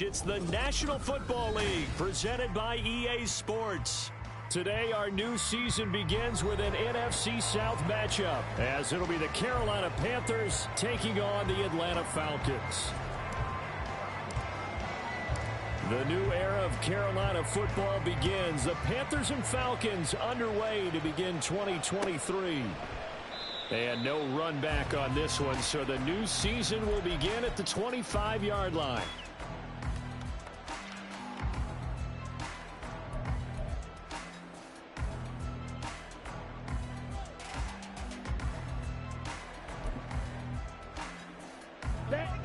It's the National Football League presented by EA Sports. Today, our new season begins with an NFC South matchup, as it'll be the Carolina Panthers taking on the Atlanta Falcons. The new era of Carolina football begins. The Panthers and Falcons underway to begin 2023. And no run back on this one, so the new season will begin at the 25-yard line.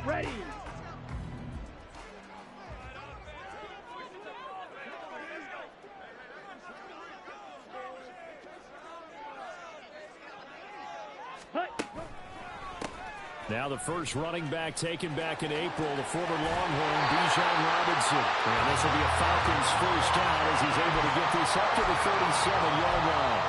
Ready. Now the first running back taken back in April, the former Longhorn, Bijan Robinson. And this will be a Falcons first down as he's able to get this up to the 37-yard line.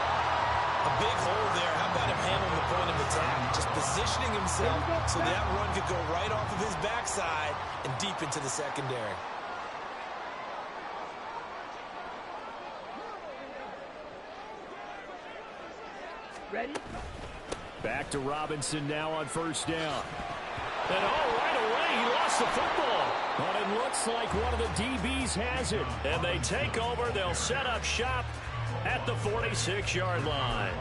A big hole there. How about him handling the point of attack? Just positioning himself so that run could go right off of his backside and deep into the secondary. Ready? Back to Robinson now on first down. And right away, he lost the football. But it looks like one of the DBs has it. And they take over. They'll set up shop at the 46-yard line.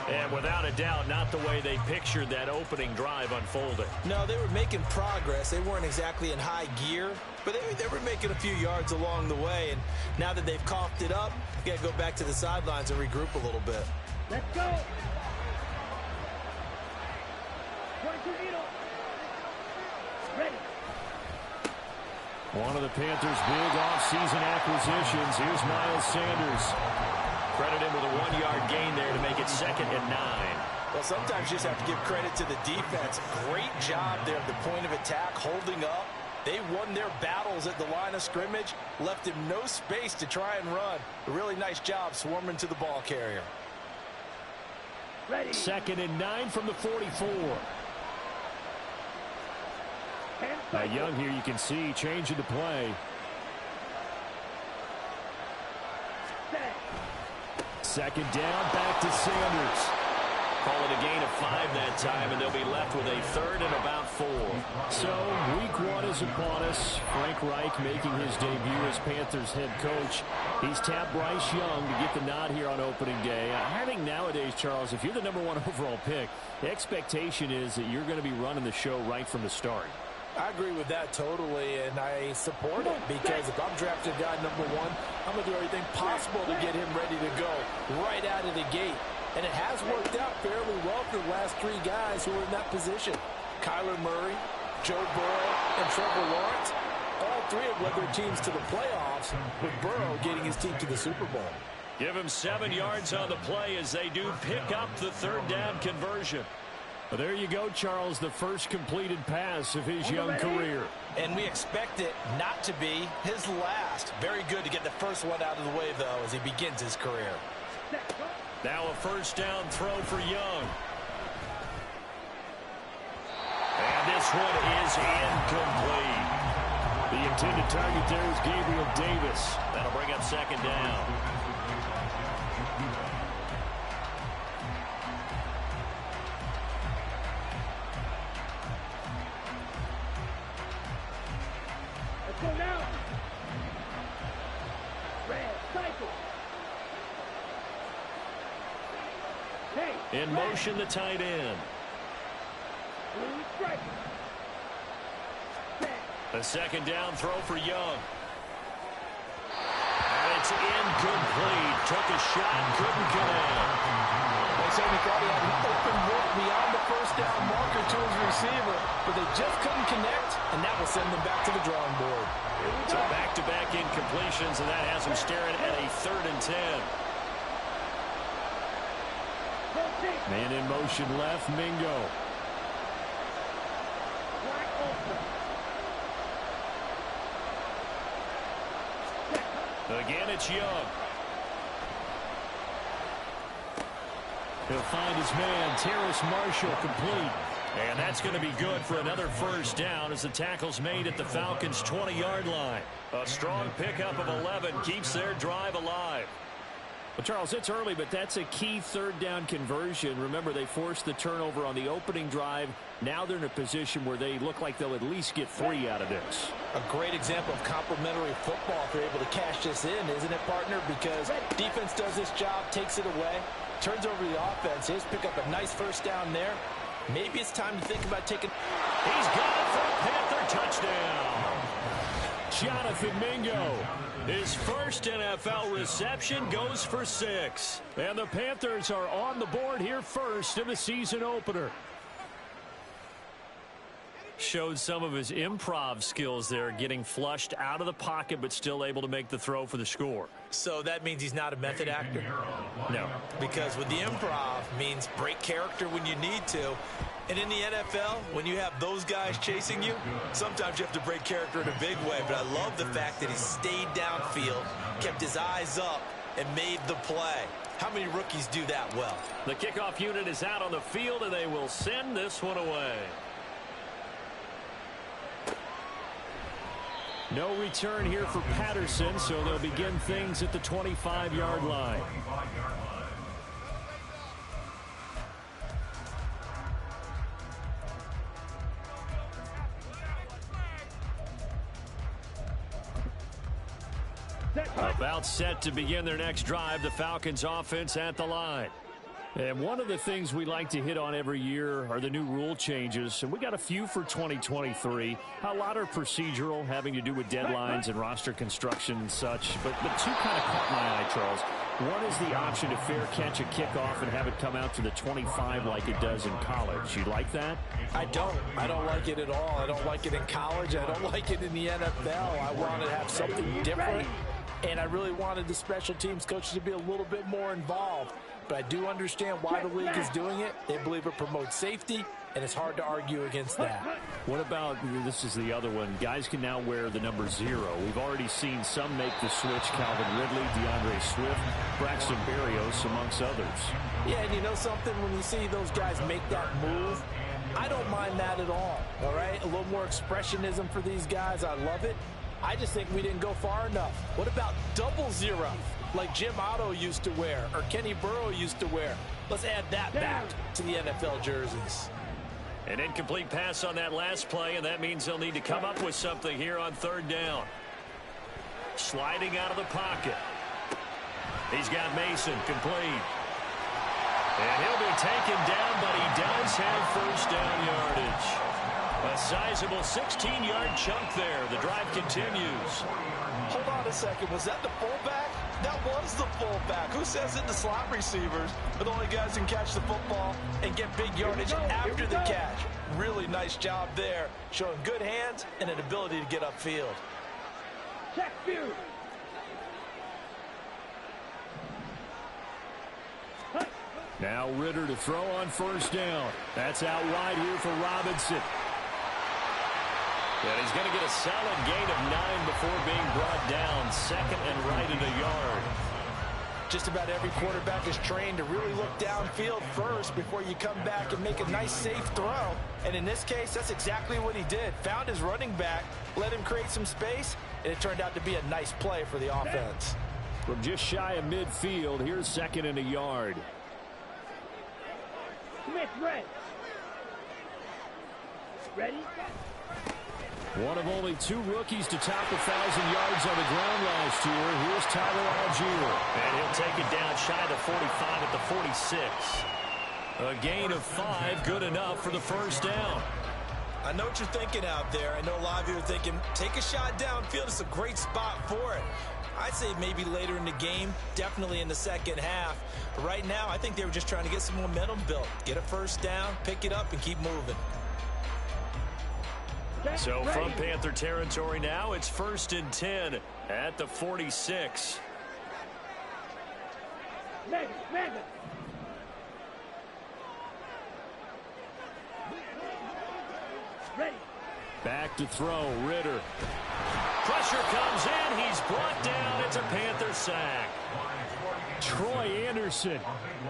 And without a doubt, not the way they pictured that opening drive unfolding. No, they were making progress. They weren't exactly in high gear, but they were making a few yards along the way. And now that they've coughed it up, you got to go back to the sidelines and regroup a little bit. Let's go. Ready. One of the Panthers' big offseason acquisitions. Here's Miles Sanders. Credit him with a 1-yard gain there to make it 2nd and 9. Well, sometimes you just have to give credit to the defense. Great job there at the point of attack, holding up. They won their battles at the line of scrimmage, left him no space to try and run. A really nice job swarming to the ball carrier. Ready. 2nd and 9 from the 44. Now Young here, you can see changing the play. Second down, back to Sanders. Call it a gain of 5 that time, and they'll be left with a 3rd and about 4. So, week 1 is upon us. Frank Reich making his debut as Panthers head coach. He's tapped Bryce Young to get the nod here on opening day. I think nowadays, Charles, if you're the #1 overall pick, the expectation is that you're going to be running the show right from the start. I agree with that totally, and I support it because if I'm drafted guy #1, I'm going to do everything possible to get him ready to go right out of the gate. And it has worked out fairly well for the last 3 guys who are in that position. Kyler Murray, Joe Burrow, and Trevor Lawrence. All 3 have led their teams to the playoffs, with Burrow getting his team to the Super Bowl. Give him 7 yards on the play as they do pick up the 3rd down conversion. Well, there you go, Charles, the first completed pass of his young career. And we expect it not to be his last. Very good to get the first one out of the way, though, as he begins his career. Now a first down throw for Young. And this one is incomplete. The intended target there is Gabriel Davis. That'll bring up 2nd down. Let's go now. Red cycle. In motion, the tight end. Blue strike. A 2nd down throw for Young. And it's incomplete. Took a shot, couldn't connect. They certainly thought he had an open look beyond the first down marker to his receiver, but they just couldn't connect, and that will send them back to the drawing board. So back-to-back incompletions, and that has them staring at a 3rd and 10. Man in motion left, Mingo. Again, it's Young. He'll find his man, Terrace Marshall, complete. And that's going to be good for another first down as the tackle's made at the Falcons' 20-yard line. A strong pickup of 11 keeps their drive alive. Well, Charles, it's early, but that's a key third down conversion. Remember, they forced the turnover on the opening drive. Now they're in a position where they look like they'll at least get 3 out of this. A great example of complementary football if they're able to cash this in, isn't it, partner? Because defense does this job, takes it away, turns over the offense. He's pick up a nice first down there. Maybe it's time to think about taking... He's got it for a Panther touchdown. Jonathan Mingo. His first NFL reception goes for 6. And the Panthers are on the board here first in the season opener. Showed some of his improv skills there, getting flushed out of the pocket but still able to make the throw for the score. So that means he's not a method actor? No. Because with the improv means break character when you need to. And in the NFL, when you have those guys chasing you, sometimes you have to break character in a big way. But I love the fact that he stayed downfield, kept his eyes up, and made the play. How many rookies do that well? The kickoff unit is out on the field, and they will send this one away. No return here for Patterson, so they'll begin things at the 25-yard line. About set to begin their next drive, the Falcons offense at the line. And one of the things we like to hit on every year are the new rule changes. And we got a few for 2023. A lot are procedural, having to do with deadlines and roster construction and such. But 2 kind of caught my eye, Charles. One is the option to fair catch a kickoff and have it come out to the 25 like it does in college. You like that? I don't. I don't like it at all. I don't like it in college. I don't like it in the NFL. I want to have something different. And I really wanted the special teams coaches to be a little bit more involved. But I do understand why the league is doing it. They believe it promotes safety, and it's hard to argue against that. What about, this is the other one, guys can now wear the number 0. We've already seen some make the switch, Calvin Ridley, DeAndre Swift, Braxton Berrios, amongst others. Yeah, and you know something, when you see those guys make that move, I don't mind that at all right? A little more expressionism for these guys. I love it. I just think we didn't go far enough. What about 00, like Jim Otto used to wear or Kenny Burrow used to wear? Let's add that back to the NFL jerseys. An incomplete pass on that last play, and that means they'll need to come up with something here on third down. Sliding out of the pocket. He's got Mason complete. And he'll be taken down, but he does have first down yardage. A sizable 16-yard chunk there. The drive continues. Hold on a second. Was that the fullback? That was the fullback. Who says it? The slot receivers are the only guys who can catch the football and get big yardage after the catch. Really nice job there, showing good hands and an ability to get upfield. Check view. Now Ritter to throw on first down. That's out wide here for Robinson. And he's going to get a solid gain of 9 before being brought down. Second and right at a yard. Just about every quarterback is trained to really look downfield first before you come back and make a nice, safe throw. And in this case, that's exactly what he did. Found his running back, let him create some space, and it turned out to be a nice play for the offense. From just shy of midfield, here's second and a yard. Smith red. Ready? One of only 2 rookies to top 1,000 yards on the ground last year. Here's Tyler Algier. And he'll take it down shy of the 45 at the 46. A gain of 5, good enough for the first down. I know what you're thinking out there. I know a lot of you are thinking, take a shot downfield. It's a great spot for it. I'd say maybe later in the game, definitely in the second half. But right now, I think they were just trying to get some momentum built. Get a first down, pick it up, and keep moving. So from Panther territory now, it's 1st and 10 at the 46. Megan. Ready. Back to throw, Ritter. Pressure comes in. He's brought down. It's a Panther sack. Troy Anderson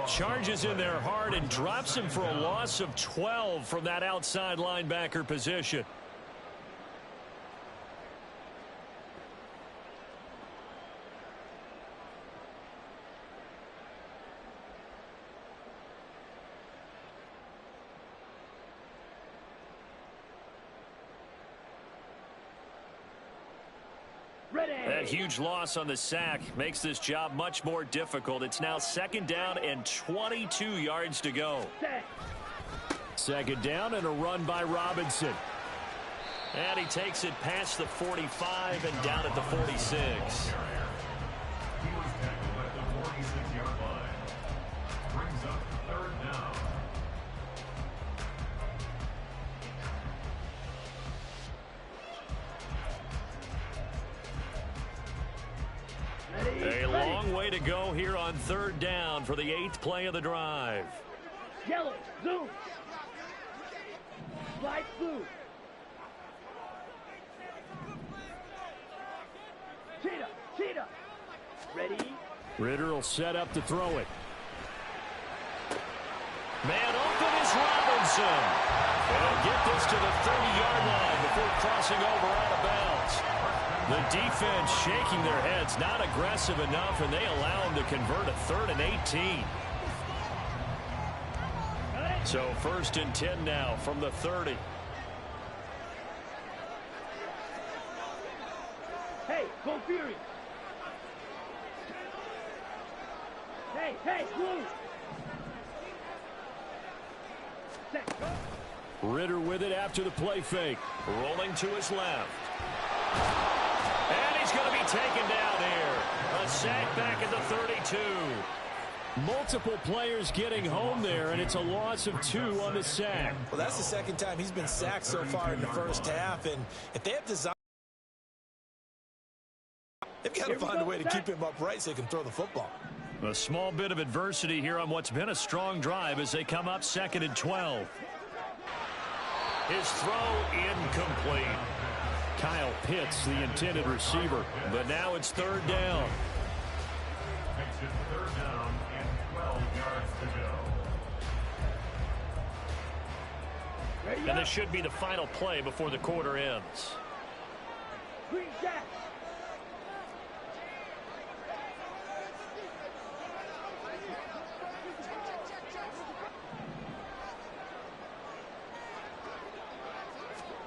charges in there hard and drops him for a loss of 12 from that outside linebacker position. That huge loss on the sack makes this job much more difficult. It's now 2nd down and 22 yards to go. 2nd down and a run by Robinson. And he takes it past the 45 and down at the 46. He was tackled at the 46-yard line. Brings up 3rd down. A long way to go here on 3rd down for the 8th play of the drive. Yellow, zoom. Slide blue. Cheetah, cheetah. Ready? Ritter will set up to throw it. Man open is Robinson. And he'll get this to the 30-yard line before crossing over out of bounds. The defense shaking their heads, not aggressive enough, and they allow him to convert a 3rd and 18. So 1st and 10 now from the 30. Hey, go Fury. Hey, blue. Set, go. Ritter with it after the play fake. Rolling to his left. And he's going to be taken down here. A sack back at the 32. Multiple players getting home there, and it's a loss of 2 on the sack. Well, that's the 2nd time he's been sacked so far in the first half, and if they have design, they've got to find a way to keep him upright so they can throw the football. A small bit of adversity here on what's been a strong drive as they come up 2nd and 12. His throw incomplete. Kyle Pitts, the intended receiver, but now it's 3rd down. Makes it 3rd down and 12 yards to go. Ready And up. this should be the final play before the quarter ends. Green jack.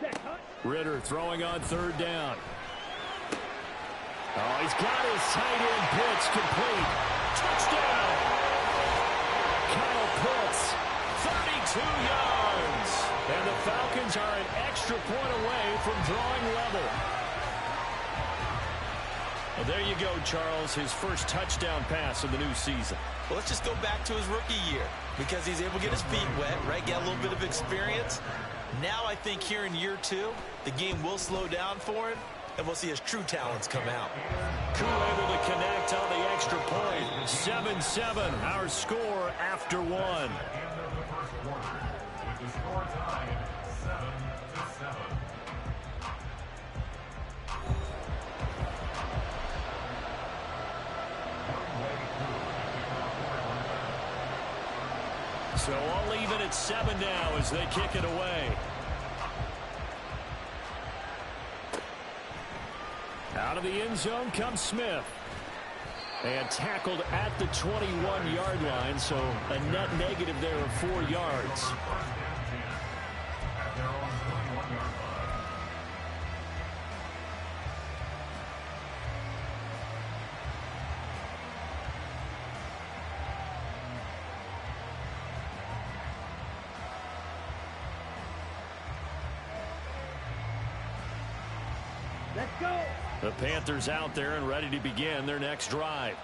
Set, hunt. Ritter throwing on 3rd down. Oh, he's got his tight end pitch complete. Touchdown! Kyle Pitts, 32 yards. And the Falcons are an extra point away from drawing level. Well, there you go, Charles. His first touchdown pass of the new season. Well, let's just go back to his rookie year because he's able to get his feet wet, right? Get a little bit of experience. Now I think here in year 2, the game will slow down for him, and we'll see his true talents come out. Koo able to connect on the extra point. 7-7, our score after 1. End of the first quarter with the score tied 7-7. So I'll leave it at 7 now as they kick it away. Out of the end zone comes Smith. And tackled at the 21-yard line, so a net negative there of 4 yards. At their own 21-yard line. Let's go. The Panthers out there and ready to begin their next drive.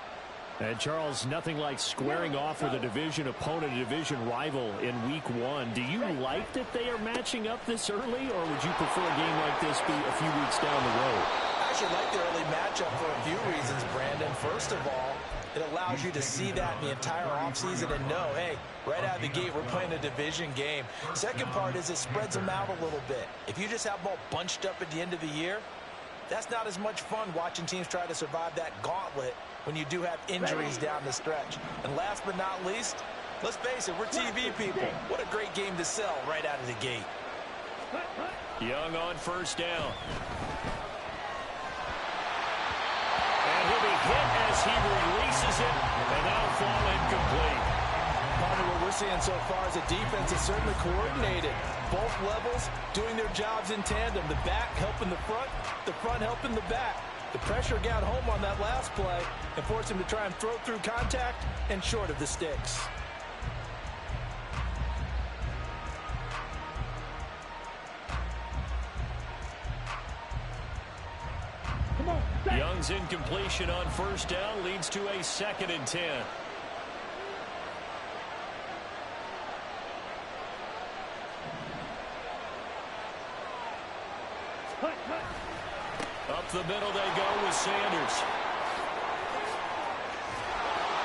And Charles, nothing like squaring off with a division opponent, a division rival in week 1. Do you like that they are matching up this early, or would you prefer a game like this be a few weeks down the road? I actually like the early matchup for a few reasons, Brandon. First of all, it allows you to see that in the entire offseason and know, hey, right out of the gate, we're playing a division game. Second part is it spreads them out a little bit. If you just have them all bunched up at the end of the year, that's not as much fun watching teams try to survive that gauntlet when you do have injuries down the stretch. And last but not least, let's face it, we're TV people. What a great game to sell right out of the gate. Young on first down. And he'll be hit as he releases it, and that'll fall incomplete. Partner, what we're seeing so far is a defense is certainly coordinated. Both levels doing their jobs in tandem. The back helping the front helping the back. The pressure got home on that last play and forced him to try and throw through contact and short of the sticks. Young's incompletion on first down leads to a 2nd and 10. Up the middle they go with Sanders.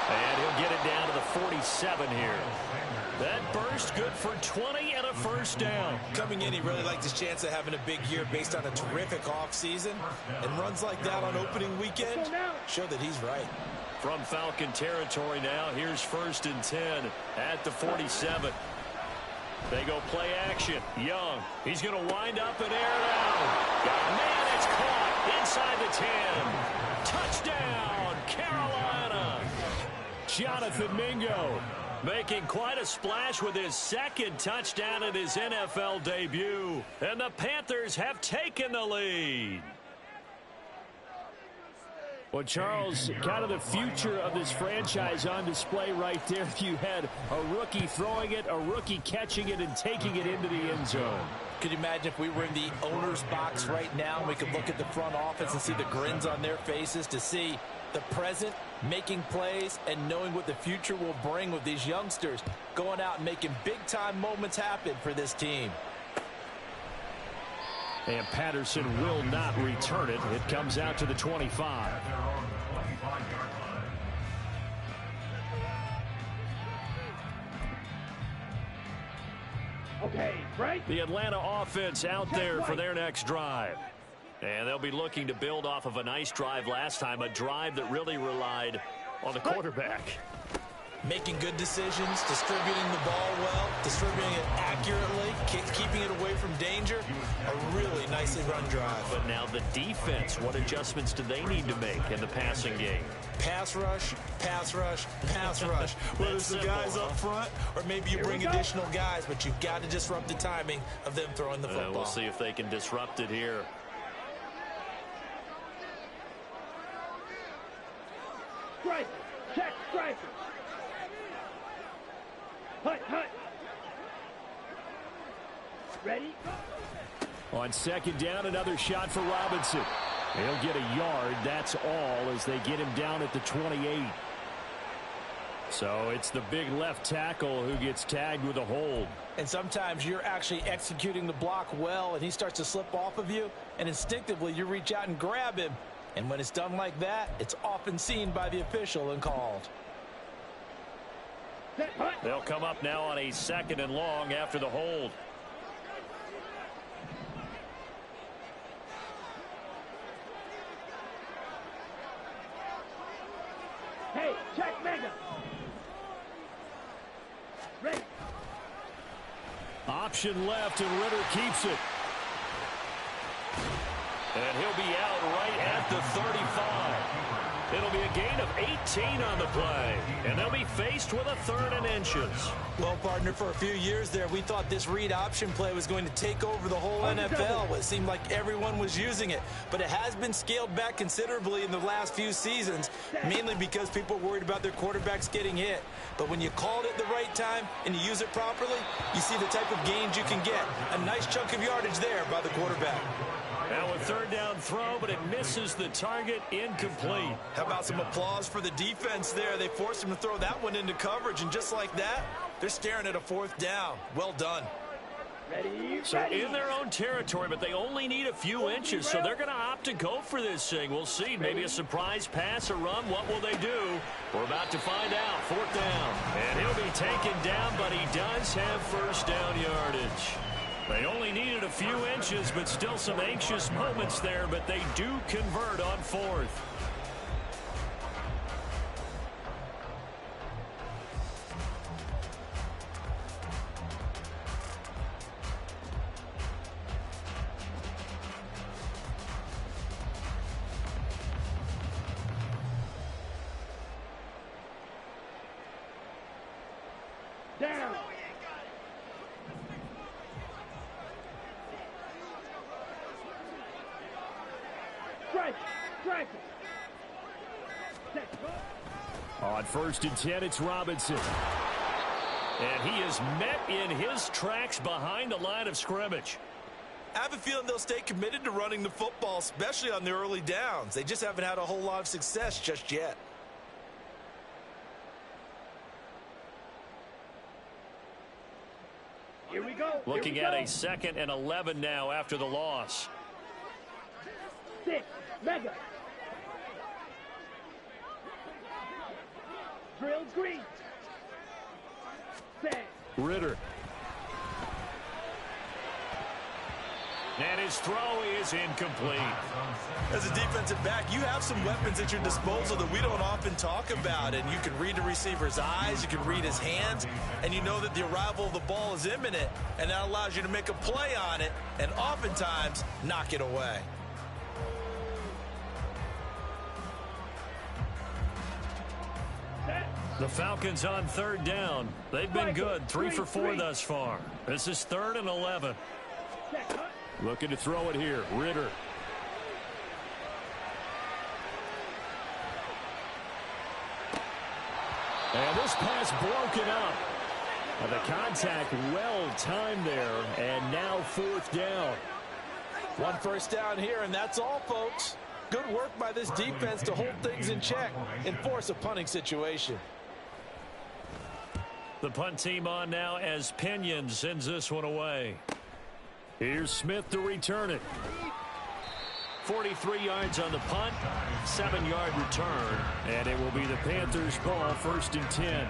And he'll get it down to the 47 here. That burst good for 20 and a first down. Coming in, he really liked his chance of having a big year based on a terrific offseason. And runs like that on opening weekend show that he's right. From Falcon territory now, here's 1st and 10 at the 47. They go play action. Young, he's going to wind up and air it out. Man, it's caught inside the 10. Touchdown, Carolina. Jonathan Mingo making quite a splash with his 2nd touchdown in his NFL debut. And the Panthers have taken the lead. Well, Charles, kind of the future of this franchise on display right there. You had a rookie throwing it, a rookie catching it, and taking it into the end zone. Could you imagine if we were in the owner's box right now and we could look at the front office and see the grins on their faces, to see the present making plays and knowing what the future will bring with these youngsters going out and making big-time moments happen for this team. And Patterson will not return it. It comes out to the 25. Okay, right. The Atlanta offense out there for their next drive. And they'll be looking to build off of a nice drive last time, a drive that really relied on the quarterback. Making good decisions, distributing the ball well, distributing it accurately, keeping it away from danger. A really nicely run drive. But now the defense, what adjustments do they need to make in the passing game? Pass rush, pass rush, pass rush. Whether it's the guys up front or maybe you bring additional guys, but you've got to disrupt the timing of them throwing the football. We'll see if they can disrupt it here. Strike. Check strike. Hut, hut. Ready? On 2nd down, another shot for Robinson. He'll get a yard. That's all as they get him down at the 28. So it's the big left tackle who gets tagged with a hold. And sometimes you're actually executing the block well, and he starts to slip off of you, and instinctively you reach out and grab him. And when it's done like that, it's often seen by the official and called. They'll come up now on a 2nd and long after the hold. Hey, check mega. Ready. Option left, and Ritter keeps it. And he'll be out right at the 35. It'll be a gain of 18 on the play. And they'll be faced with a 3rd and inches. Well, partner, for a few years there, we thought this read option play was going to take over the whole NFL. It seemed like everyone was using it. But it has been scaled back considerably in the last few seasons, mainly because people were worried about their quarterbacks getting hit. But when you call it at the right time and you use it properly, you see the type of gains you can get. A nice chunk of yardage there by the quarterback. Now a 3rd down throw, but it misses the target, incomplete. How about some applause for the defense there? They forced him to throw that one into coverage, and just like that, they're staring at a 4th down. Well done. Ready, So in their own territory, but they only need a few inches, so they're going to opt to go for this thing. We'll see. Maybe a surprise pass or run. What will they do? We're about to find out. 4th down. And he'll be taken down, but he does have 1st down yardage. They only needed a few inches, but still some anxious moments there, but they do convert on 4th. Down. Strike. Strike. On 1st and 10, it's Robinson. And he is met in his tracks behind the line of scrimmage. I have a feeling they'll stay committed to running the football, especially on the early downs. They just haven't had a whole lot of success just yet. Here we go. Looking at a 2nd and 11 now after the loss. 6. Mega. Drill green. Set. Ritter. And his throw is incomplete. As a defensive back, you have some weapons at your disposal that we don't often talk about. And you can read the receiver's eyes, you can read his hands, and you know that the arrival of the ball is imminent. And that allows you to make a play on it and oftentimes knock it away. The Falcons on 3rd down. They've been good, 3 for 4 thus far. This is 3rd and 11. Looking to throw it here. Ritter. And this pass broken up. The contact well timed there. And now 4th down. 1 first down here, and that's all, folks. Good work by this defense to hold things in check and force a punting situation. The punt team on now as Pinion sends this one away. Here's Smith to return it. 43 yards on the punt, 7-yard return, and it will be the Panthers' ball, 1st and 10. At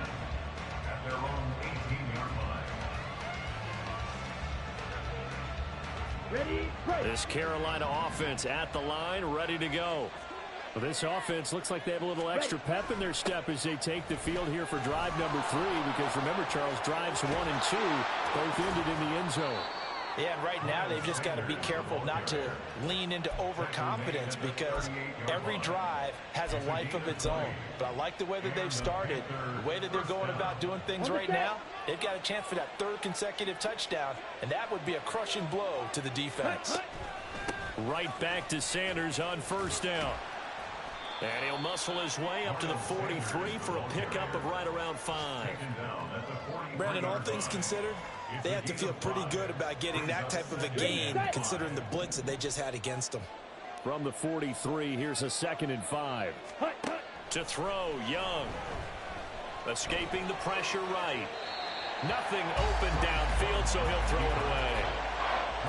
their own 18-yard line. Ready. Break. This Carolina offense at the line, ready to go. Well, this offense looks like they have a little extra pep in their step as they take the field here for drive number 3, because remember, Charles, drives 1 and 2 both ended in the end zone. Yeah, and right now they've just got to be careful not to lean into overconfidence, because every drive has a life of its own. But I like the way that they've started, the way that they're going about doing things right now. They've got a chance for that 3rd consecutive touchdown, and that would be a crushing blow to the defense. Right back to Sanders on 1st down. And he'll muscle his way up to the 43 for a pickup of right around 5. Brandon, all things considered, they have to feel pretty good about getting that type of a gain, considering the blitz that they just had against them. From the 43, here's a 2nd and 5. To throw, Young. Escaping the pressure right. Nothing open downfield, so he'll throw it away.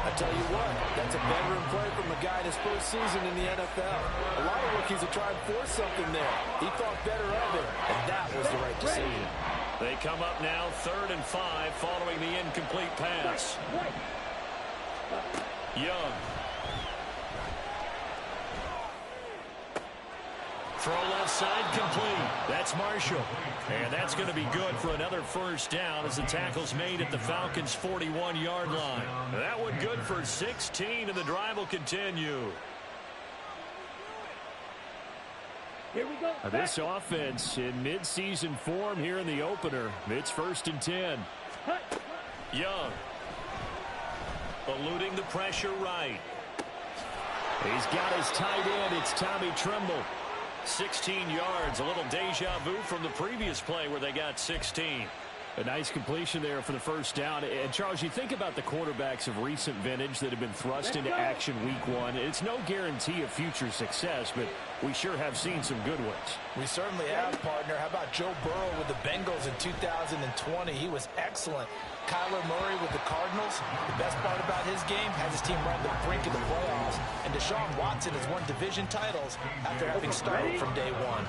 I tell you what, that's a veteran play from a guy in his first season in the NFL. A lot of rookies will try and force something there. He thought better of it, and that was the right decision. They come up now 3rd and 5 following the incomplete pass. Young. Throw left side complete. That's Marshall. And that's going to be good for another 1st down as the tackle's made at the Falcons' 41-yard line. That one good for 16, and the drive will continue. Here we go. This offense in midseason form here in the opener. It's 1st and 10. Young. Eluding the pressure right. He's got his tight end. It's Tommy Tremble. 16 yards, a little deja vu from the previous play where they got 16. A nice completion there for the 1st down. And, Charles, you think about the quarterbacks of recent vintage that have been thrust into action week 1. It's no guarantee of future success, but we sure have seen some good ones. We certainly have, partner. How about Joe Burrow with the Bengals in 2020? He was excellent. Kyler Murray with the Cardinals. The best part about his game, has his team right on the brink of the playoffs. And Deshaun Watson has won division titles after having started from day 1.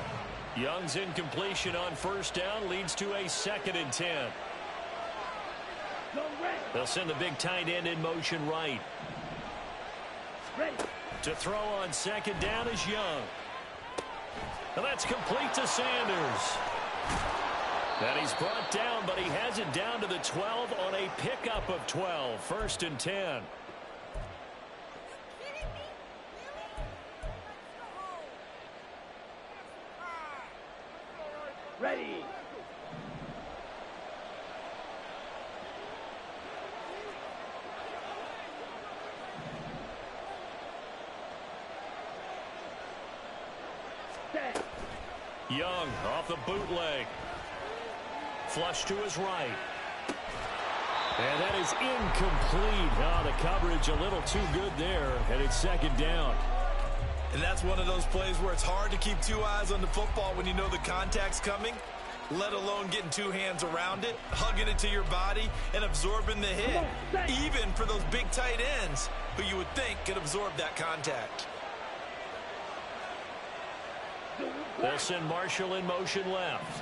Young's incompletion on 1st down leads to a 2nd and 10. They'll send the big tight end in motion right. To throw on 2nd down is Young. And that's complete to Sanders. And he's brought down, but he has it down to the 12 on a pickup of 12. 1st and 10. Ready. Young off the bootleg. Flush to his right. And that is incomplete. Oh, the coverage a little too good there, and it's second down. And that's one of those plays where it's hard to keep two eyes on the football when you know the contact's coming, let alone getting two hands around it, hugging it to your body, and absorbing the hit, even for those big tight ends who you would think could absorb that contact. They'll send Marshall in motion left.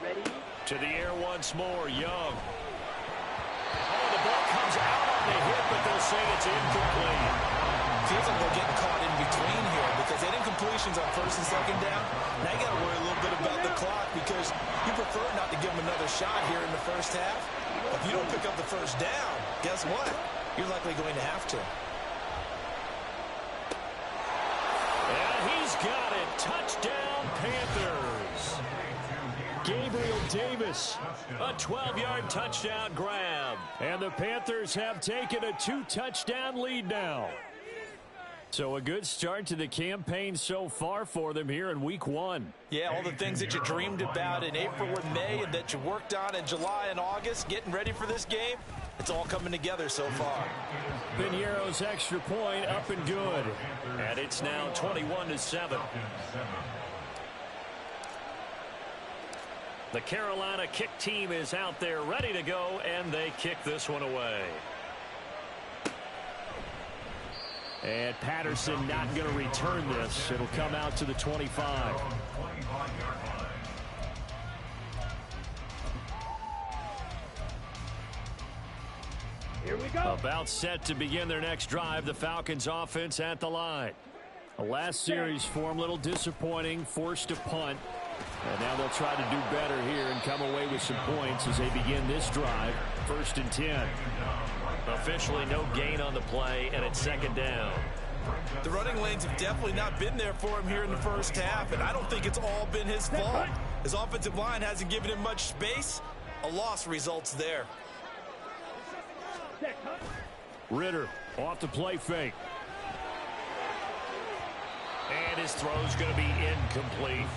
Ready? To the air once more, Young. Oh, the ball comes out on the hit, but they'll say it's incomplete. Feels like they're getting caught in between here because they had incompletions on first and second down. Now you got to worry a little bit about the clock because you prefer not to give them another shot here in the first half. If you don't pick up the first down, guess what? You're likely going to have to. And he's got it. Touchdown, Panthers. Gabriel Davis, a 12-yard touchdown grab. And the Panthers have taken a 2-touchdown lead now. So a good start to the campaign so far for them here in week 1. Yeah, all the things that you dreamed about in April and May and that you worked on in July and August, getting ready for this game, it's all coming together so far. Piniero's extra point up and good. And it's now 21-7. The Carolina kick team is out there ready to go, and they kick this one away. And Patterson not going to return this. It'll come out to the 25. Here we go. About set to begin their next drive. The Falcons offense at the line. The last series for them, a little disappointing, forced to punt. And now they'll try to do better here and come away with some points as they begin this drive. 1st and 10. Officially no gain on the play, and it's second down. The running lanes have definitely not been there for him here in the first half, and I don't think it's all been his fault. His offensive line hasn't given him much space. A loss results there. Ritter off the play fake. And his throw's going to be incomplete.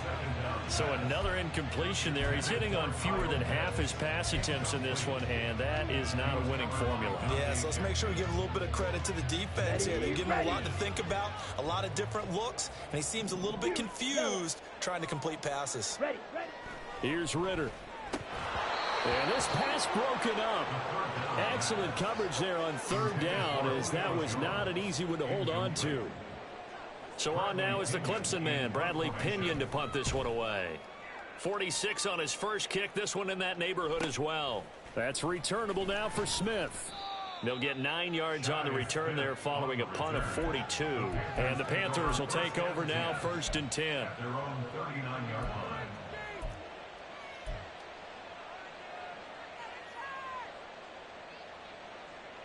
So another incompletion there. He's hitting on fewer than half his pass attempts in this one, and that is not a winning formula. Yeah, so let's make sure we give a little bit of credit to the defense here. They've given him a lot to think about, a lot of different looks, and he seems a little bit confused trying to complete passes. Here's Ritter. And this pass broken up. Excellent coverage there on 3rd down, as that was not an easy one to hold on to. So on now is the Clemson man, Bradley Pinion, to punt this one away. 46 on his first kick, this one in that neighborhood as well. That's returnable now for Smith. They'll get 9 yards on the return there following a punt of 42. And the Panthers will take over now, 1st and 10. Their own 39-yard line.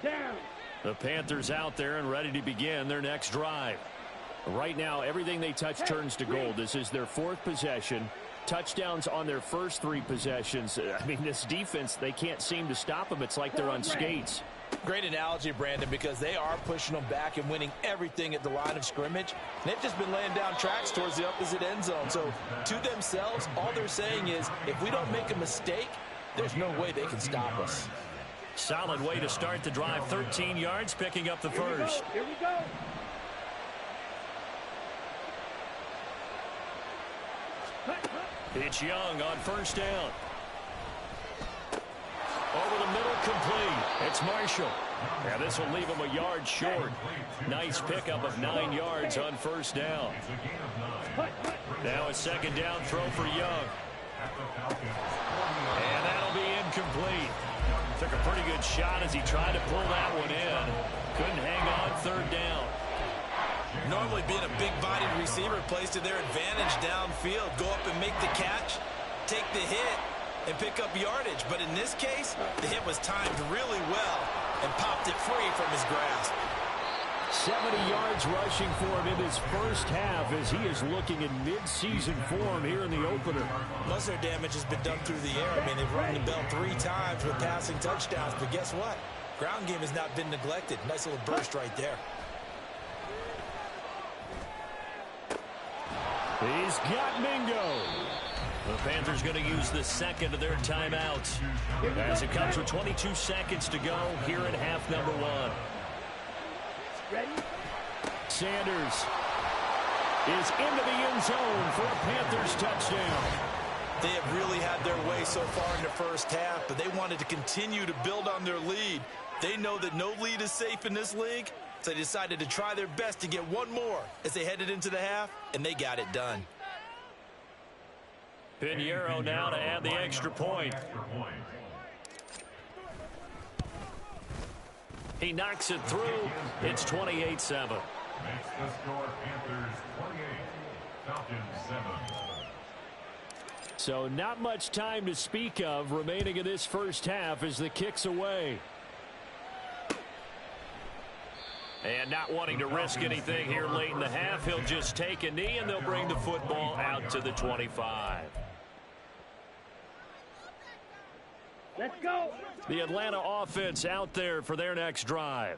Down. The Panthers out there and ready to begin their next drive. Right now, everything they touch turns to gold. This is their 4th possession. Touchdowns on their first 3 possessions. I mean, this defense, they can't seem to stop them. It's like they're on skates. Great analogy, Brandon, because they are pushing them back and winning everything at the line of scrimmage. They've just been laying down tracks towards the opposite end zone. So to themselves, all they're saying is, if we don't make a mistake, there's no way they can stop us. Solid way to start the drive. 13 yards, picking up the first. Here we go. It's Young on 1st down. Over the middle, complete. It's Marshall. Yeah, this will leave him a yard short. Nice pickup of 9 yards on 1st down. Now a 2nd down throw for Young. And that'll be incomplete. Took a pretty good shot as he tried to pull that one in. Couldn't hang on 3rd down. Normally being a big-bodied receiver plays to their advantage downfield. Go up and make the catch, take the hit, and pick up yardage. But in this case, the hit was timed really well and popped it free from his grasp. 70 yards rushing for him in his first half as he is looking in mid-season form here in the opener. Most of their damage has been done through the air. I mean, they've rung the bell 3 times with passing touchdowns. But guess what? Ground game has not been neglected. Nice little burst right there. He's got Mingo. The Panthers going to use the second of their timeouts as it comes with 22 seconds to go here in half number one. Ready? Sanders is into the end zone for a Panthers touchdown. They have really had their way so far in the first half, but they wanted to continue to build on their lead. They know that no lead is safe in this league, so they decided to try their best to get one more as they headed into the half, and they got it done. Pinheiro now to add the extra point. He knocks it through. It's 28-7. Makes the score Panthers 28, Falcons 7. So not much time to speak of remaining in this first half as the kick's away. And not wanting to risk anything here late in the half, he'll just take a knee and they'll bring the football out to the 25. Let's go. The Atlanta offense out there for their next drive.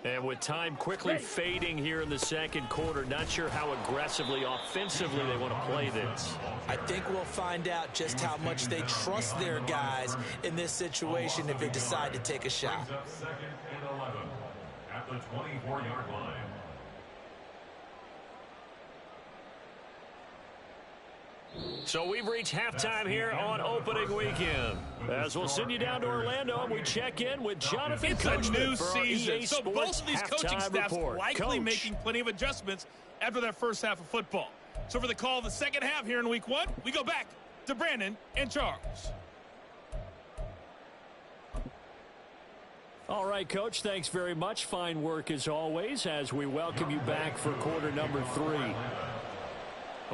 And with time quickly fading here in the second quarter, not sure how aggressively, offensively they want to play this. I think we'll find out just how much they trust their guys in this situation if they decide to take a shot. Brings up second and 11 at the 24-yard line. So we've reached halftime here on opening weekend. As we'll send you down to Orlando, and we check in with Jonathan It's Coachman a new for our season, EA so Sports both of these coaching halftime staffs report. likely Coach. making plenty of adjustments after their first half of football. So for the call of the second half here in week one, we go back to Brandon and Charles. All right, Coach, thanks very much. Fine work as always as we welcome you back for quarter number 3.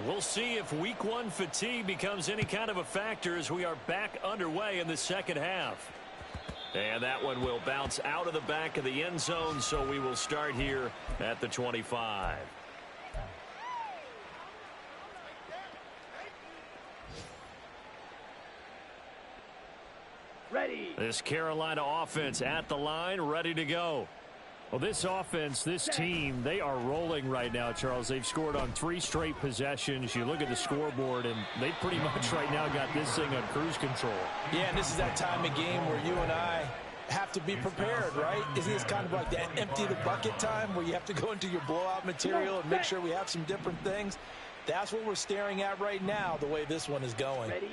We'll see if week one fatigue becomes any kind of a factor as we are back underway in the second half. And that one will bounce out of the back of the end zone, so we will start here at the 25. Ready. This Carolina offense at the line, ready to go. Well, this offense, this team, they are rolling right now, Charles. They've scored on 3 straight possessions. You look at the scoreboard, and they pretty much right now got this thing on cruise control. Yeah, and this is that time of game where you and I have to be prepared, right? Isn't this kind of like that empty the bucket time where you have to go into your blowout material and make sure we have some different things? That's what we're staring at right now, the way this one is going. Ready.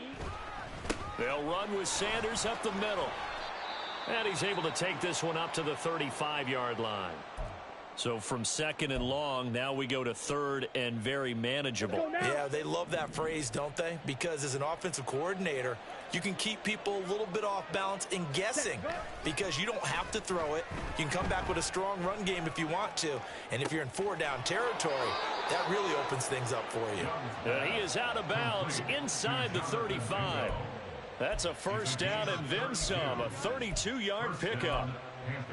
They'll run with Sanders up the middle. And he's able to take this one up to the 35-yard line. So from second and long, now we go to third and very manageable. Yeah, they love that phrase, don't they? Because as an offensive coordinator, you can keep people a little bit off balance and guessing because you don't have to throw it. You can come back with a strong run game if you want to. And if you're in 4-down territory, that really opens things up for you. He is out of bounds inside the 35. That's a first down and then some, a 32-yard pickup.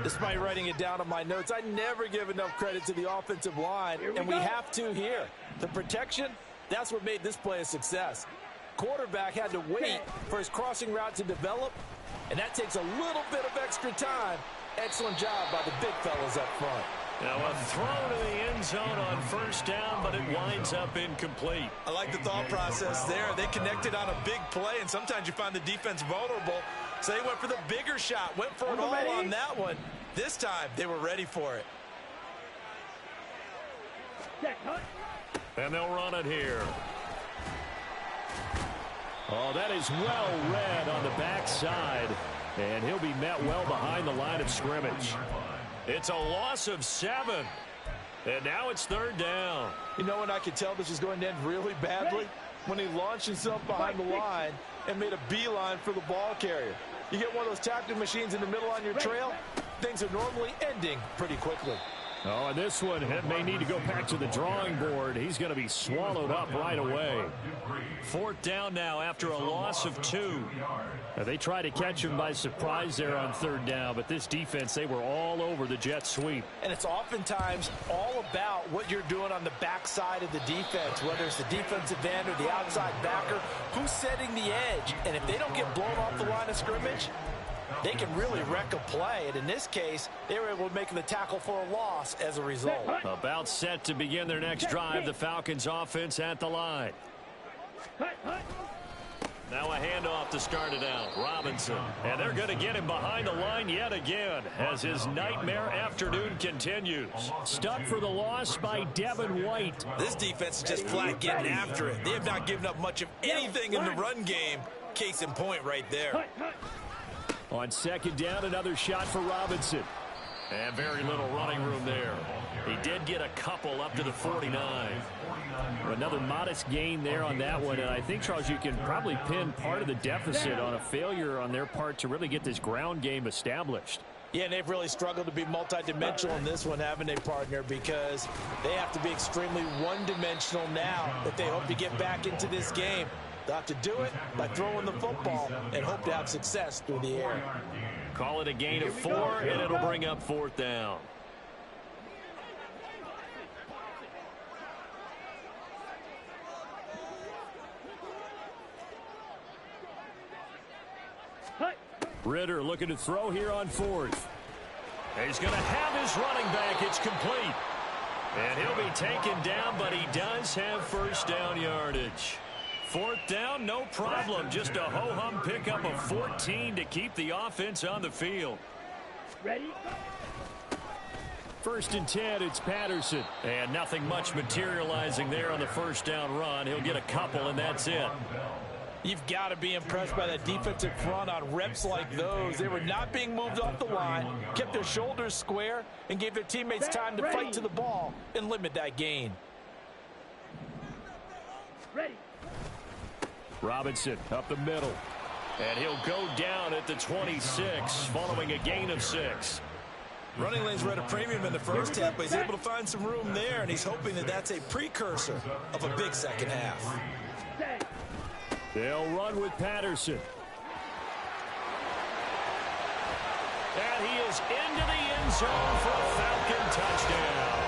Despite writing it down on my notes, I never give enough credit to the offensive line, and we have to here. The protection, that's what made this play a success. Quarterback had to wait for his crossing route to develop, and that takes a little bit of extra time. Excellent job by the big fellas up front. Now a throw to the end zone on first down, but it winds up incomplete. I like the thought process there. They connected on a big play, and sometimes you find the defense vulnerable. So they went for the bigger shot, went for it all on that one. This time, they were ready for it. And they'll run it here. Oh, that is well read on the backside. And he'll be met well behind the line of scrimmage. It's a loss of 7. And now it's third down. You know when I could tell this was going to end really badly? When he launched himself behind the line and made a beeline for the ball carrier. You get one of those tackling machines in the middle on your trail, things are normally ending pretty quickly. Oh, and this one may need to go back to the drawing board. He's going to be swallowed up right away. Fourth down now after a loss of 2. They try to catch him by surprise there on third down, but this defense, they were all over the jet sweep. And it's oftentimes all about what you're doing on the backside of the defense, whether it's the defensive end or the outside backer, who's setting the edge. And if they don't get blown off the line of scrimmage, they can really wreck a play. And in this case, they were able to make the tackle for a loss as a result. About set to begin their next drive. The Falcons offense at the line. Now a handoff to start it out. Robinson. And they're going to get him behind the line yet again as his nightmare afternoon continues. Stuck for the loss by Devin White. This defense is just flat getting after it. They have not given up much of anything in the run game. Case in point right there. On second down, another shot for Robinson. And very little running room there. He did get a couple up to the 49. Another modest gain there on that one. And I think, Charles, you can probably pin part of the deficit on a failure on their part to really get this ground game established. Yeah, and they've really struggled to be multidimensional in this one, haven't they, partner? Because they have to be extremely one-dimensional now if they hope to get back into this game. They'll have to do it by throwing the football and hope to have success through the air. Call it a gain of 4, and it'll bring up 4th down. Ritter looking to throw here on 4th. He's going to have his running back. It's complete. And he'll be taken down, but he does have first down yardage. 4th down, no problem. Just a ho-hum pickup of 14 to keep the offense on the field. Ready? 1st and 10, it's Patterson. And nothing much materializing there on the first down run. He'll get a couple, and that's it. You've got to be impressed by that defensive front on reps like those. They were not being moved off the line, kept their shoulders square, and gave their teammates time to fight to the ball and limit that gain. Ready. Robinson up the middle. And he'll go down at the 26 following a gain of 6. Running lanes were at a premium in the first half, but he's able to find some room there, and he's hoping that that's a precursor of a big second half. They'll run with Patterson. And he is into the end zone for a Falcon touchdown.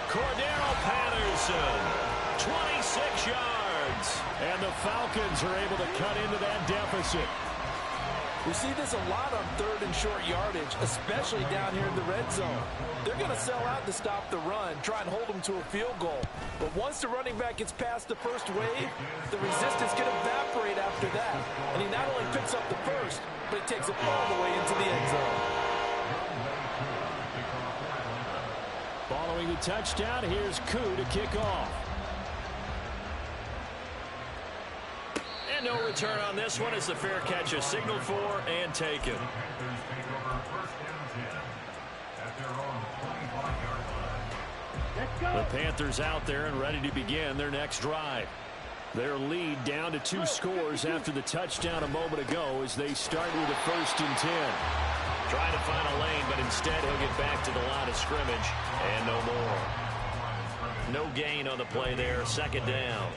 Cordero Patterson, 26 yards. And the Falcons are able to cut into that deficit. We see this a lot on 3rd and short yardage, especially down here in the red zone. They're going to sell out to stop the run, try and hold them to a field goal. But once the running back gets past the first wave, the resistance can evaporate after that. And he not only picks up the first, but he takes it all the way into the end zone. Following the touchdown, here's Koo to kick off. No return on this one as the fair catch is signaled for and taken. The Panthers out there and ready to begin their next drive. Their lead down to 2 scores after the touchdown a moment ago as they start with a 1st and 10. Trying to find a lane, but instead he'll get back to the line of scrimmage and no more. No gain on the play there, 2nd down.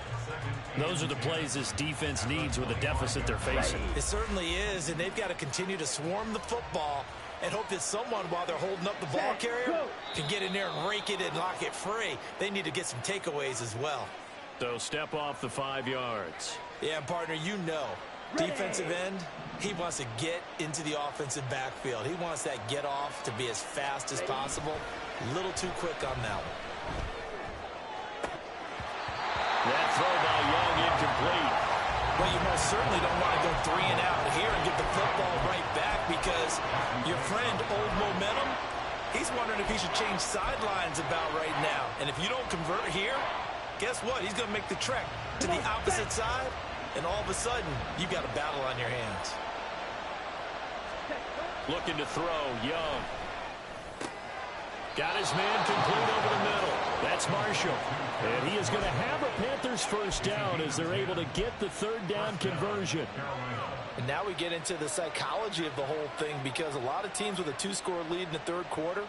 Those are the plays this defense needs with the deficit they're facing. It certainly is, and they've got to continue to swarm the football and hope that someone, while they're holding up the ball carrier, can get in there and rake it and lock it free. They need to get some takeaways as well. So step off the 5 yards. Yeah, partner, you know, defensive end, he wants to get into the offensive backfield. He wants that get off to be as fast as possible. A little too quick on that one. That throw by Young incomplete. Well, you most certainly don't want to go 3 and out here and get the football right back because your friend, Old Momentum, he's wondering if he should change sidelines about right now. And if you don't convert here, guess what? He's going to make the trek to the opposite side, and all of a sudden, you've got a battle on your hands. Looking to throw, Young. Got his man complete over the middle. That's Marshall. And he is going to have a Panthers 1st down as they're able to get the 3rd down conversion. And now we get into the psychology of the whole thing because a lot of teams with a 2-score lead in the 3rd quarter,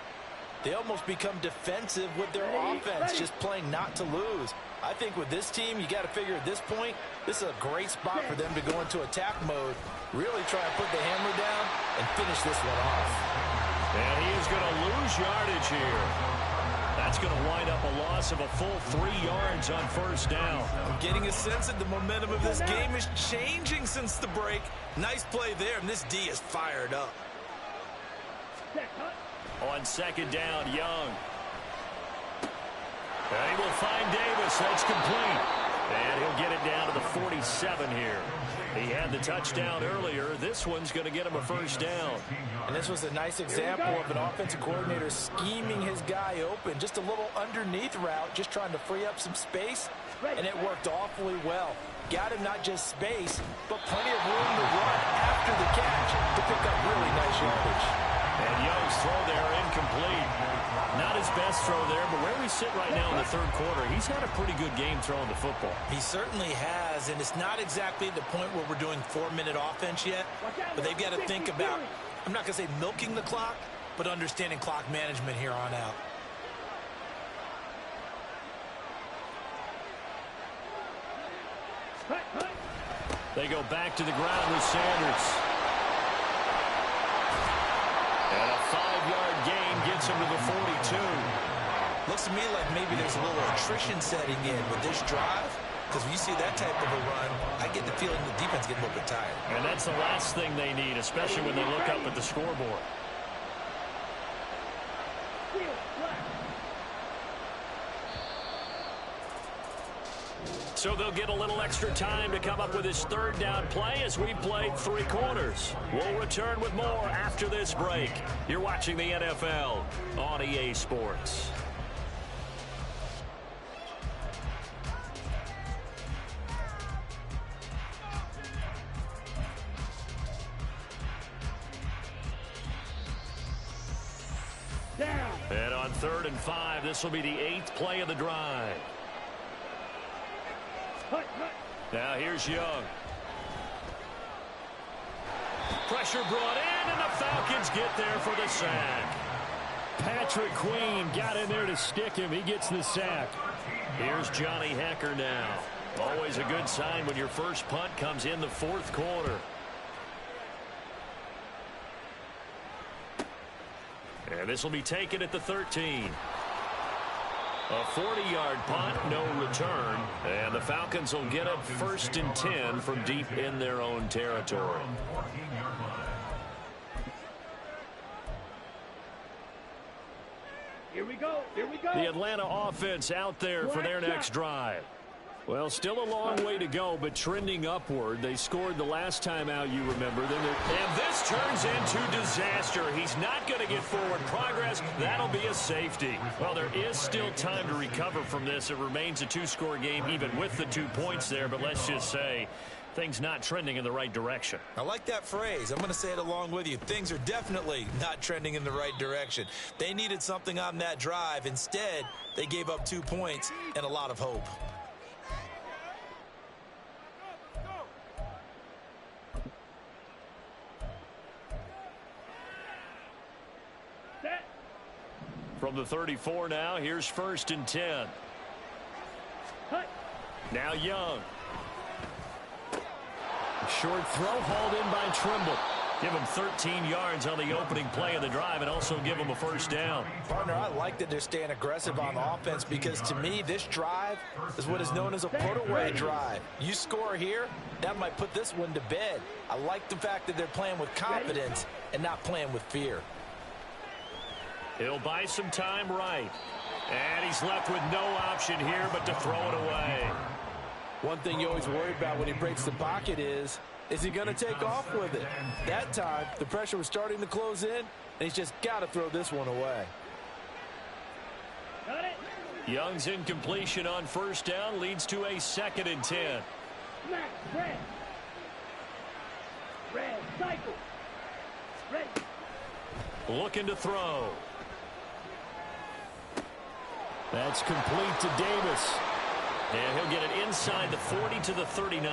they almost become defensive with their offense, just playing not to lose. I think with this team, you got to figure at this point, this is a great spot for them to go into attack mode, really try and put the hammer down and finish this one off. And he is going to lose yardage here. That's going to wind up a loss of a full 3 yards on first down. I'm getting a sense that the momentum of this game is changing since the break. Nice play there, and this D is fired up. On second down, Young. And he will find Davis. That's complete. And he'll get it down to the 47 here. He had the touchdown earlier. This one's going to get him a first down. And this was a nice example of an offensive coordinator scheming his guy open. Just a little underneath route, just trying to free up some space. And it worked awfully well. Got him not just space, but plenty of room to run after the catch to pick up really nice yardage. And Young's throw there incomplete. Not his best throw there, but where we sit right now in the third quarter, he's had a pretty good game throwing the football. He certainly has, and it's not exactly the point where we're doing 4-minute offense yet, but they've got to think about, I'm not going to say milking the clock, but understanding clock management here on out. They go back to the ground with Sanders. And a 5-yard gain gets him to the 42. Looks to me like maybe there's a little attrition setting in with this drive, because when you see that type of a run, I get the feeling the defense getting a little bit tired. And that's the last thing they need, especially when they look up at the scoreboard. So they'll get a little extra time to come up with his third down play as we played 3 quarters. We'll return with more after this break. You're watching the NFL on EA Sports. And on 3rd and 5, this will be the 8th play of the drive. Now here's Young. Pressure brought in, and the Falcons get there for the sack. Patrick Queen got in there to stick him. He gets the sack. Here's Johnny Hecker now. Always a good sign when your first punt comes in the 4th quarter. And this will be taken at the 13. A 40-yard punt, no return. And the Falcons will get it 1st and 10 from deep in their own territory. Here we go. Here we go. The Atlanta offense out there for their next drive. Well, still a long way to go, but trending upward. They scored the last time out, you remember. And this turns into disaster. He's not going to get forward progress. That'll be a safety. Well, there is still time to recover from this. It remains a 2-score game, even with the 2 points there. But let's just say things not trending in the right direction. I like that phrase. I'm going to say it along with you. Things are definitely not trending in the right direction. They needed something on that drive. Instead, they gave up 2 points and a lot of hope. From the 34 now, here's 1st and 10. Now Young. Short throw hauled in by Trimble. Give him 13 yards on the opening play of the drive and also give him a first down. Partner, I like that they're staying aggressive on offense because to me this drive is what is known as a put-away drive. You score here, that might put this one to bed. I like the fact that they're playing with confidence and not playing with fear. He'll buy some time right. And he's left with no option here but to throw it away. One thing you always worry about when he breaks the pocket is he going to take off with it? That time, the pressure was starting to close in, and he's just got to throw this one away. Got it. Young's incompletion on 1st down leads to a 2nd and 10. Smack. Red. Red. Cycle. Ready. Looking to throw. That's complete to Davis. And he'll get it inside the 40 to the 39.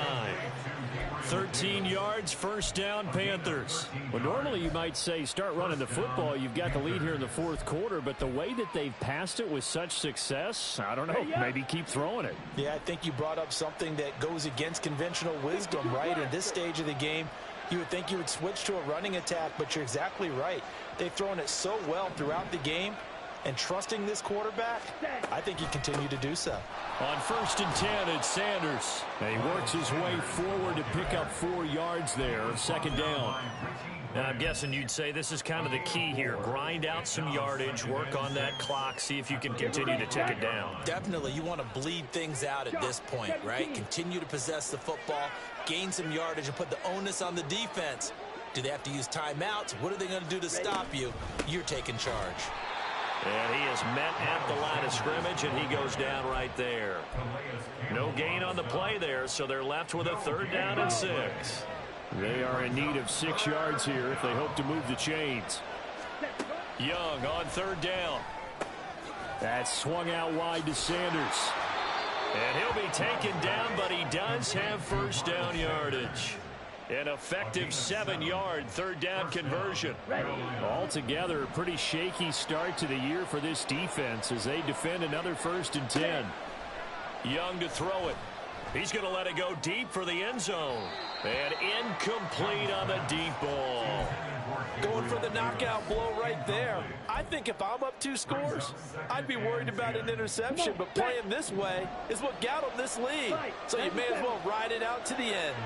13 yards, 1st down, Panthers. Well, normally you might say start running the football. You've got the lead here in the 4th quarter, but the way that they've passed it with such success, I don't know, maybe keep throwing it. Yeah, I think you brought up something that goes against conventional wisdom, right? In this stage of the game, you would think you would switch to a running attack, but you're exactly right. They've thrown it so well throughout the game. And trusting this quarterback, I think he continued to do so. On 1st and 10, it's Sanders. And he works his way forward to pick up 4 yards there. 2nd down. And I'm guessing you'd say this is kind of the key here. Grind out some yardage, work on that clock, see if you can continue to tick it down. Definitely. You want to bleed things out at this point, right? Continue to possess the football, gain some yardage, and put the onus on the defense. Do they have to use timeouts? What are they going to do to stop you? You're taking charge. And he is met at the line of scrimmage, and he goes down right there. No gain on the play there, so they're left with a 3rd down and 6. They are in need of 6 yards here if they hope to move the chains. Young on 3rd down. That's swung out wide to Sanders. And he'll be taken down, but he does have 1st down yardage. An effective 7-yard 3rd down conversion. Altogether, a pretty shaky start to the year for this defense as they defend another 1st and 10. Young to throw it. He's going to let it go deep for the end zone. And incomplete on the deep ball. Going for the knockout blow right there. I think if I'm up 2 scores, I'd be worried about an interception. But playing this way is what got them this lead. So you may as well ride it out to the end.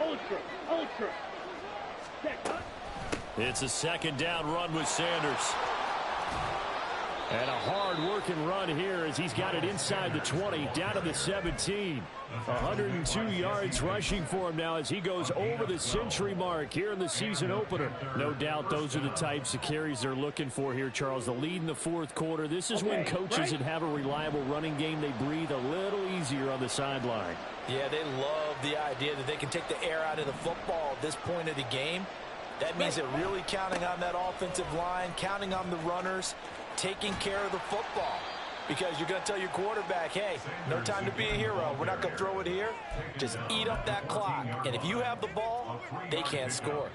Ultra. It's a 2nd down run with Sanders. And a hard-working run here as he's got it inside the 20, down to the 17. 102 yards rushing for him now as he goes over the century mark here in the season opener. No doubt those are the types of carries they're looking for here, Charles. The lead in the 4th quarter. This is when coaches that have a reliable running game, they breathe a little easier on the sideline. Yeah, they love the idea that they can take the air out of the football at this point of the game. That means they're really counting on that offensive line, counting on the runners, taking care of the football. Because you're going to tell your quarterback, hey, no time to be a hero. We're not going to throw it here. Just eat up that clock. And if you have the ball, they can't score.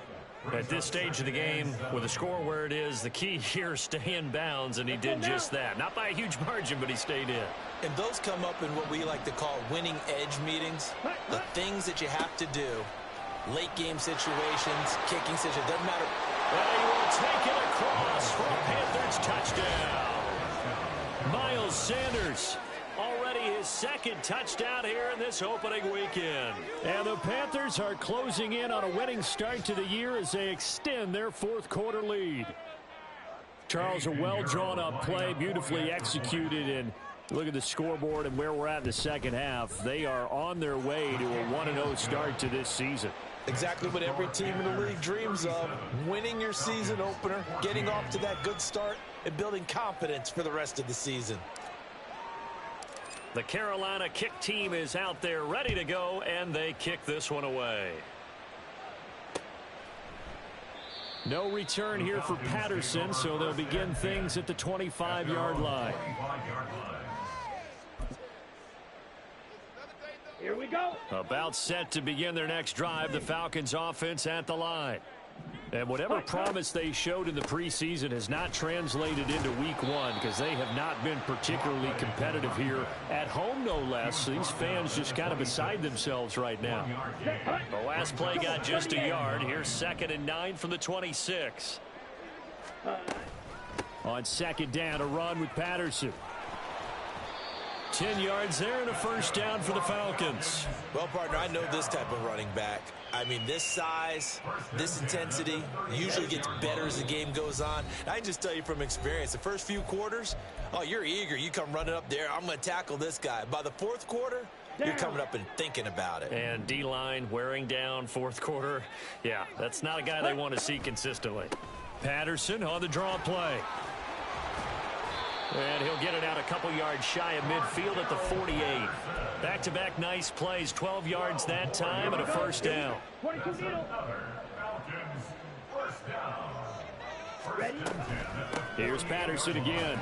At this stage of the game, with the score where it is, the key here is stay in bounds, and he did just that. Not by a huge margin, but he stayed in. And those come up in what we like to call winning edge meetings. The things that you have to do. Late game situations, kicking situations, doesn't matter. And he will take it across for a Panthers touchdown. Miles Sanders, already his 2nd touchdown here in this opening weekend. And the Panthers are closing in on a winning start to the year as they extend their 4th quarter lead. Charles, a well-drawn-up play, beautifully executed, and look at the scoreboard and where we're at in the 2nd half. They are on their way to a 1-0 start to this season. Exactly what every team in the league dreams of. Winning your season opener, getting off to that good start, and building confidence for the rest of the season. The Carolina kick team is out there ready to go, and they kick this one away. No return here for Patterson, so they'll begin things at the 25-yard line. Here we go. About set to begin their next drive, the Falcons offense at the line. And whatever promise they showed in the preseason has not translated into week 1 because they have not been particularly competitive here at home, no less. These fans just kind of beside themselves right now. The last play got just a yard. Here's 2nd and 9 from the 26. On 2nd down, a run with Patterson. 10 yards there and a 1st down for the Falcons. Well, partner, I know this type of running back. I mean, this size, this intensity usually gets better as the game goes on. And I can just tell you from experience, the first few quarters, oh, you're eager. You come running up there. I'm going to tackle this guy. By the 4th quarter, you're coming up and thinking about it. And D-line wearing down 4th quarter. Yeah, that's not a guy they want to see consistently. Patterson on the draw play. And he'll get it out a couple yards shy of midfield at the 48. Back-to-back nice plays, 12 yards that time and a 1st down. Here's Patterson again.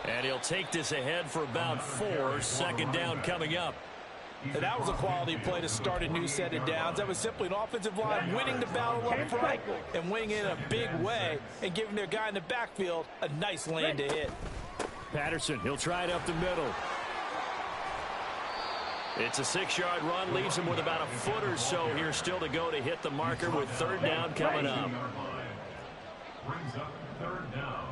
And he'll take this ahead for about 4. 2nd down coming up. And that was a quality play to start a new set of downs. That was simply an offensive line winning the battle up front and winning it in a big way and giving their guy in the backfield a nice lane to hit. Patterson, he'll try it up the middle. It's a 6-yard run, leaves him with about a foot or so here still to go to hit the marker with third down coming up. Brings up third down.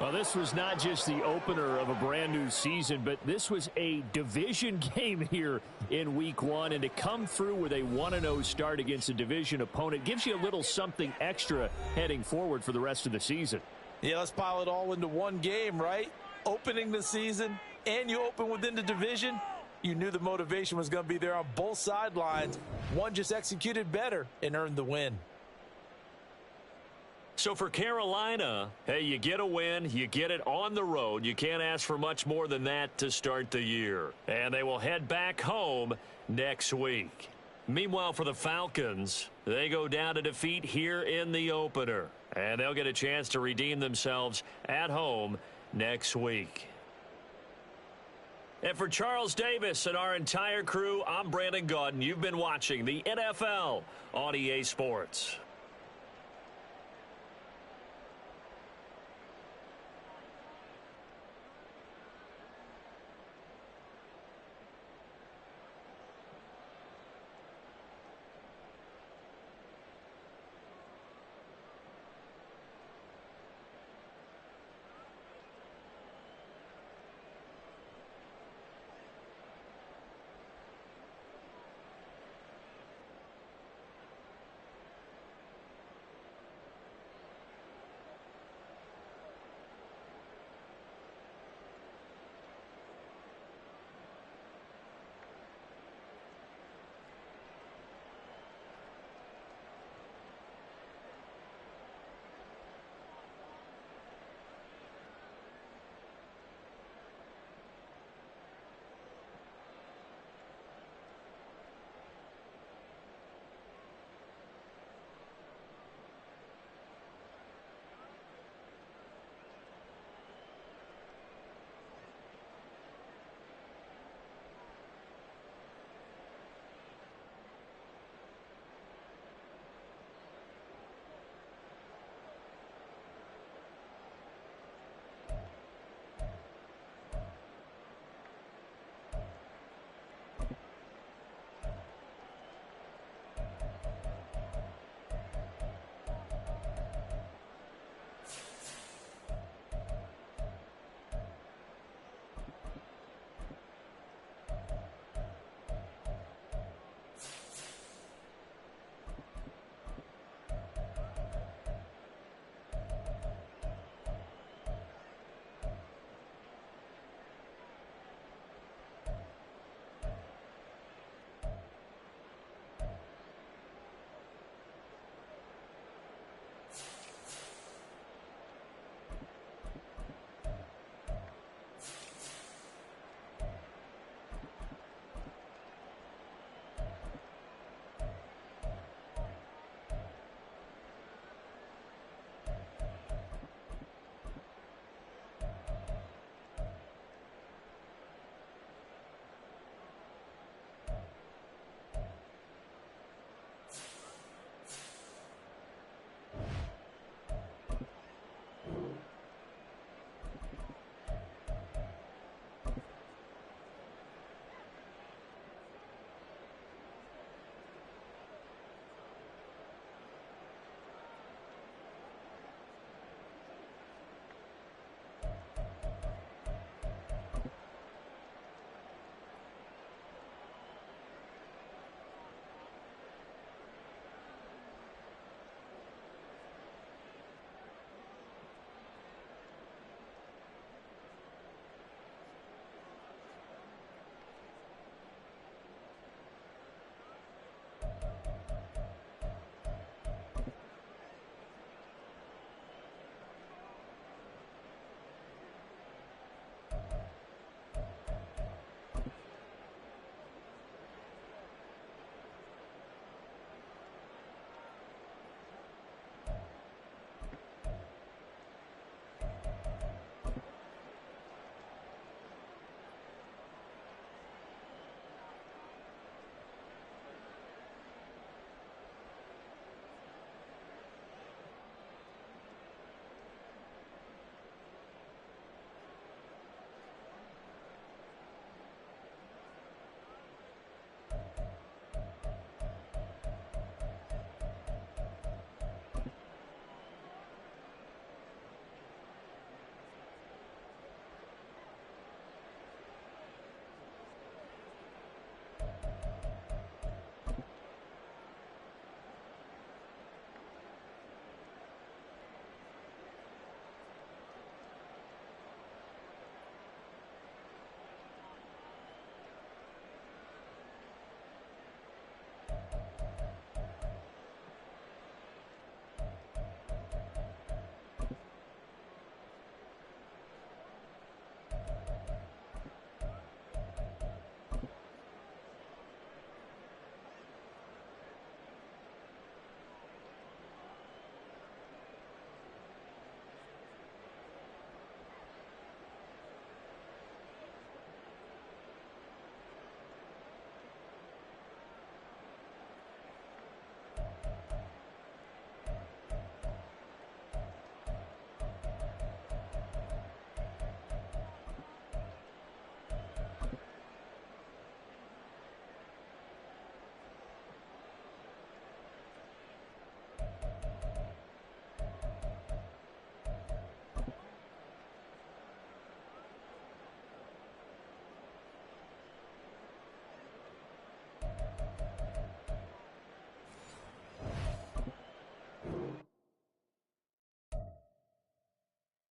Well, this was not just the opener of a brand new season, but this was a division game here in week 1. And to come through with a 1-0 start against a division opponent gives you a little something extra heading forward for the rest of the season. Yeah, let's pile it all into one game, right? Opening the season, and you open within the division. You knew the motivation was going to be there on both sidelines. One just executed better and earned the win. So for Carolina, hey, you get a win, you get it on the road. You can't ask for much more than that to start the year. And they will head back home next week. Meanwhile, for the Falcons, they go down to defeat here in the opener. And they'll get a chance to redeem themselves at home next week. And for Charles Davis and our entire crew, I'm Brandon Gaudin. You've been watching the NFL on EA Sports.